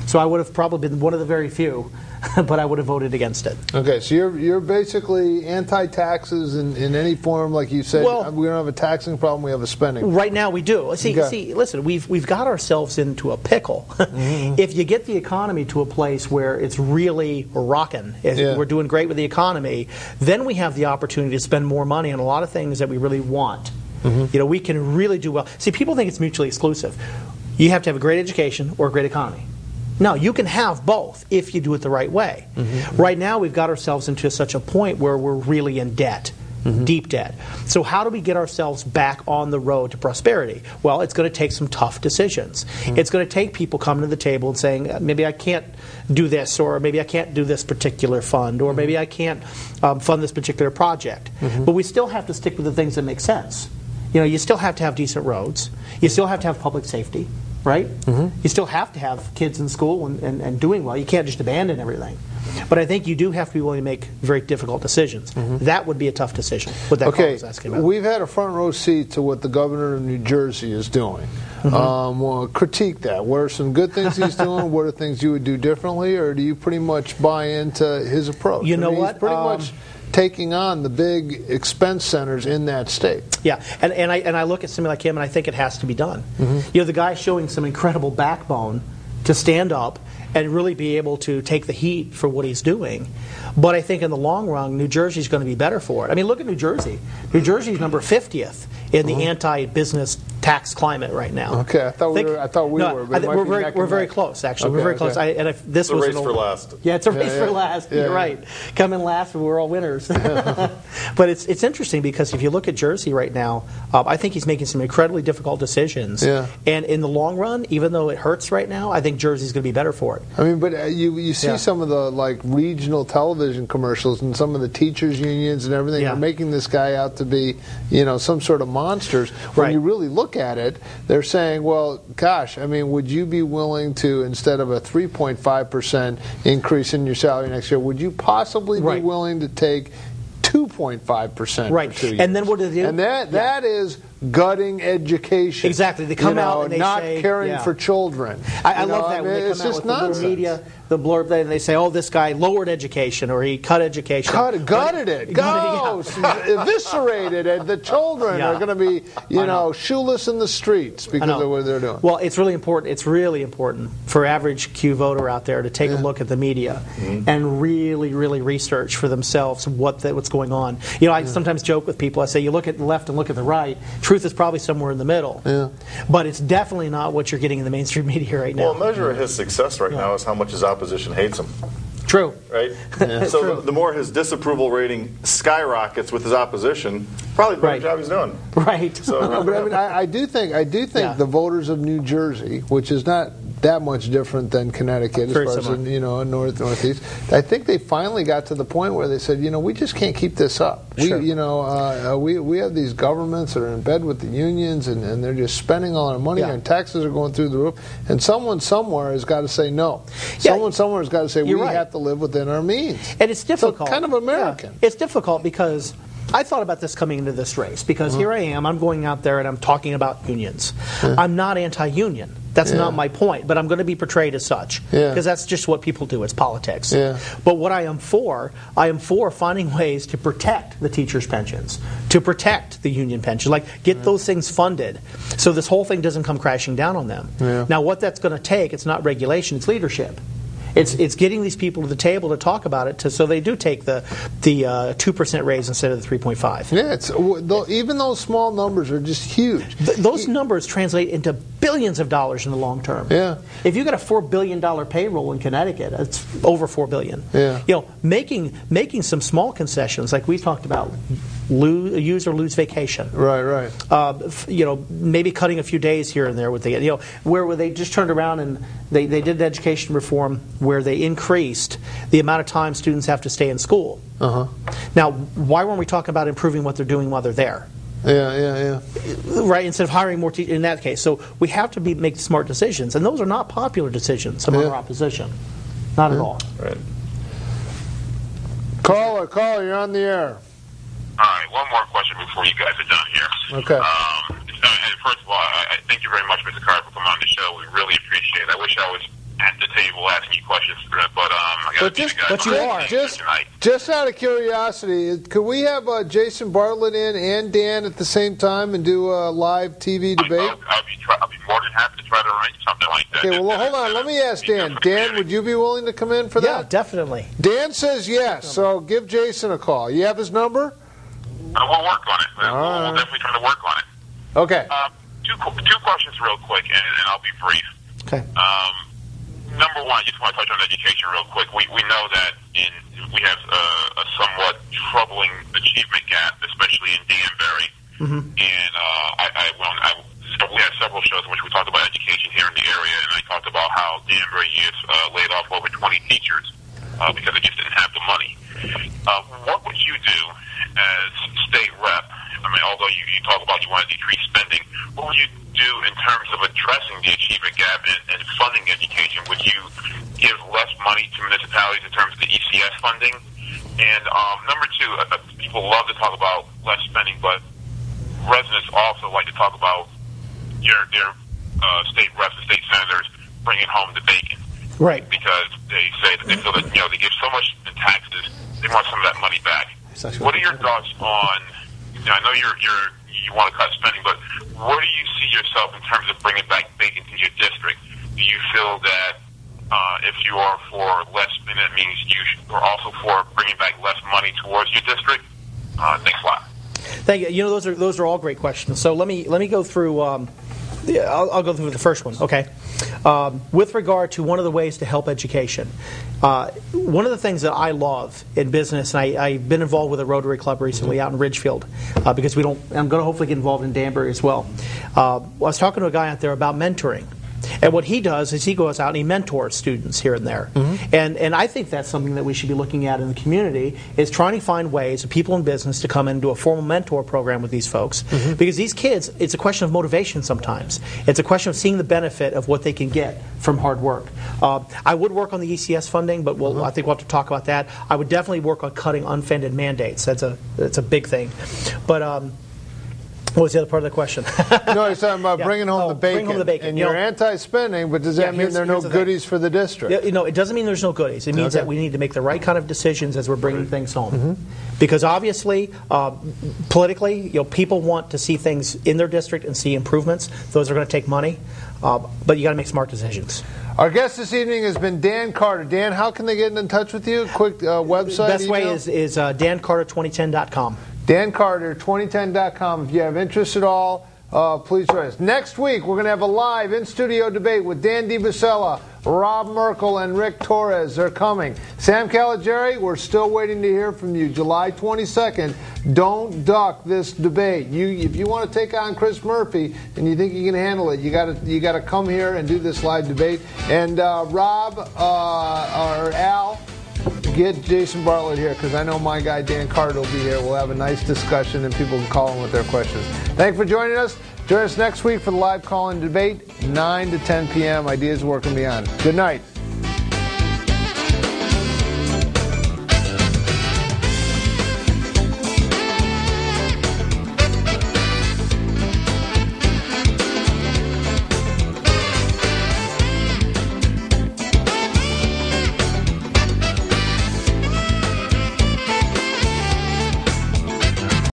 So I would have probably been one of the very few, but I would have voted against it. Okay, so you're basically anti-taxes in any form, like you said. Well, we don't have a taxing problem; we have a spending problem. Right now we do. See, listen, we've got ourselves into a pickle. If you get the economy to a place where it's really rocking, we're doing great with the economy, then we have the opportunity to spend more money on a lot of things that we really want. We can really do well. See, people think it's mutually exclusive. You have to have a great education or a great economy. No, you can have both if you do it the right way. Right now, we've got ourselves into such a point where we're really in debt, deep debt. So how do we get ourselves back on the road to prosperity? Well, it's going to take some tough decisions. It's going to take people coming to the table and saying, maybe I can't do this, or maybe I can't do this particular fund, or maybe I can't fund this particular project. But we still have to stick with the things that make sense. You still have to have decent roads. You still have to have public safety. Right? You still have to have kids in school and doing well. You can't just abandon everything. But I think you do have to be willing to make very difficult decisions. That would be a tough decision. What that caller was asking about. We've had a front row seat to what the governor of New Jersey is doing. Well, critique that. What are some good things he's doing? What are things you would do differently? Or do you pretty much buy into his approach? You know what? He's pretty much taking on the big expense centers in that state. Yeah, and I look at somebody like him, and I think it has to be done. The guy's showing some incredible backbone to stand up and really be able to take the heat for what he's doing. But I think in the long run, New Jersey's going to be better for it. I mean, look at New Jersey. New Jersey's number 50th in the anti-business tax climate right now. Okay, I thought we were. We're very close, actually. We're very close. This was a race for last. Yeah, it's a race for last. You're right. Come in last, and we're all winners. But it's interesting because if you look at Jersey right now, I think he's making some incredibly difficult decisions. And in the long run, even though it hurts right now, I think Jersey's going to be better for it. I mean, but you see some of the regional television commercials and some of the teachers unions and everything are making this guy out to be some sort of monsters. When you really look at it, they're saying, well, gosh, I mean, would you be willing to, instead of a 3.5% increase in your salary next year, would you possibly be willing to take 2.5% for 2 years? And then what do they do? And that is gutting education. Exactly. They come out and they not say, caring for children. I love that when they come out with the little media, the blurb, and they say, oh, this guy lowered education, or he cut education. Gutted it. Eviscerated it. The children are going to be, shoeless in the streets because of what they're doing. Well, it's really important. It's really important for average Q voter out there to take a look at the media and really, really research for themselves what's going on. I sometimes joke with people. I say, you look at the left and look at the right. Truth is probably somewhere in the middle. But it's definitely not what you're getting in the mainstream media right now. Well, a measure of his success right now is how much his opposition hates him. True. Right? So the more his disapproval rating skyrockets with his opposition, probably the better job he's doing. Right. So, but I mean, I do think the voters of New Jersey, which is not that much different than Connecticut as far as northeast. I think they finally got to the point where they said, we just can't keep this up. We have these governments that are in bed with the unions, and they're just spending all our money, and taxes are going through the roof. And someone somewhere has got to say no. Someone somewhere has got to say we have to live within our means. And it's difficult. So kind of American. It's difficult because I thought about this coming into this race because here I am, I'm going out there and I'm talking about unions. I'm not anti-union. That's not my point, but I'm going to be portrayed as such because that's just what people do. It's politics. But what I am for finding ways to protect the teachers' pensions, to protect the union pension, get those things funded so this whole thing doesn't come crashing down on them. Now, what that's going to take, it's not regulation, it's leadership. It's getting these people to the table to talk about it, so they do take the 2% raise instead of the 3.5. Yeah, even those small numbers are just huge. Those numbers translate into billions of dollars in the long term. If you got a $4 billion payroll in Connecticut, it's over $4 billion. Making some small concessions like we talked about. Use or lose vacation. Right. Maybe cutting a few days here and there with where they just turned around and they did education reform where they increased the amount of time students have to stay in school. Now, why weren't we talking about improving what they're doing while they're there? Right, instead of hiring more teachers in that case. So we have to make smart decisions, and those are not popular decisions among our opposition. Not at all. Right. Caller, you're on the air. All right, one more question before you guys are done here. Okay. First of all, I thank you very much, Mr. Carter, for coming on the show. We really appreciate it. I wish I was at the table asking you questions, but I got to but you are. Just out of curiosity, could we have Jason Bartlett in and Dan at the same time and do a live TV debate? I'll be more than happy to try to arrange something like that. Okay, well, hold on. Let me ask Dan. Dan, would you be willing to come in for that? Yeah, definitely. Dan says yes, so give Jason a call. You have his number? We'll work on it. We'll definitely try to work on it. Okay. Two questions real quick, and I'll be brief. Okay. Number one, I just want to touch on education real quick. We know that we have a somewhat troubling achievement gap, especially in Danbury. Mm-hmm. And we had several shows in which we talked about education here in the area, and I talked about how Danbury youth laid off over 20 teachers because they just didn't have the money. What would you do as state rep? I mean, although you talk about you want to decrease spending, what would you do in terms of addressing the achievement gap and funding education? Would you give less money to municipalities in terms of the ECS funding? And number two, people love to talk about less spending, but residents also like to talk about their state reps and state senators bringing home the bacon. Right. Because they say that they feel that they give so much in taxes, they want some of that money back. What are your thoughts on? I know you want to cut spending, but where do you see yourself in terms of bringing back bacon to your district? Do you feel that if you are for less spending, that means you are also for bringing back less money towards your district? Thanks a lot. Thank you. Those are all great questions. So let me go through. I'll go through the first one. Okay. With regard to one of the ways to help education, one of the things that I love in business, and I've been involved with a Rotary Club recently out in Ridgefield, because I'm going to hopefully get involved in Danbury as well. I was talking to a guy out there about mentoring. And what he does is he goes out and he mentors students here and there. Mm-hmm. And I think that's something that we should be looking at in the community, is trying to find ways of people in business to come in and do a formal mentor program with these folks. Mm-hmm. Because these kids, it's a question of motivation sometimes. It's a question of seeing the benefit of what they can get from hard work. I would work on the ECS funding, but I think we'll have to talk about that. I would definitely work on cutting unfunded mandates. That's a big thing. But what was the other part of the question? No, he's talking about bringing home the bacon. Bring home the bacon. And you're anti-spending, but does that mean there are no goodies for the district? It doesn't mean there's no goodies. It means that we need to make the right kind of decisions as we're bringing things home. Mm-hmm. Because obviously, politically, people want to see things in their district and see improvements. Those are going to take money, but you got to make smart decisions. Our guest this evening has been Dan Carter. Dan, how can they get in touch with you? Quick website. The best way is dancarter2010.com. DanCarter2010.com. If you have interest at all, please join us. Next week, we're going to have a live in-studio debate with Dan DiBasella, Rob Merkel, and Rick Torres. They're coming. Sam Caligari, we're still waiting to hear from you. July 22nd. Don't duck this debate. If you want to take on Chris Murphy and you think you can handle it, you got to come here and do this live debate. And Rob or Al, get Jason Bartlett here, because I know my guy Dan Carter will be here. We'll have a nice discussion and people can call in with their questions. Thanks for joining us. Join us next week for the live call-in debate, 9 to 10 p.m. Ideas Working Beyond. Good night.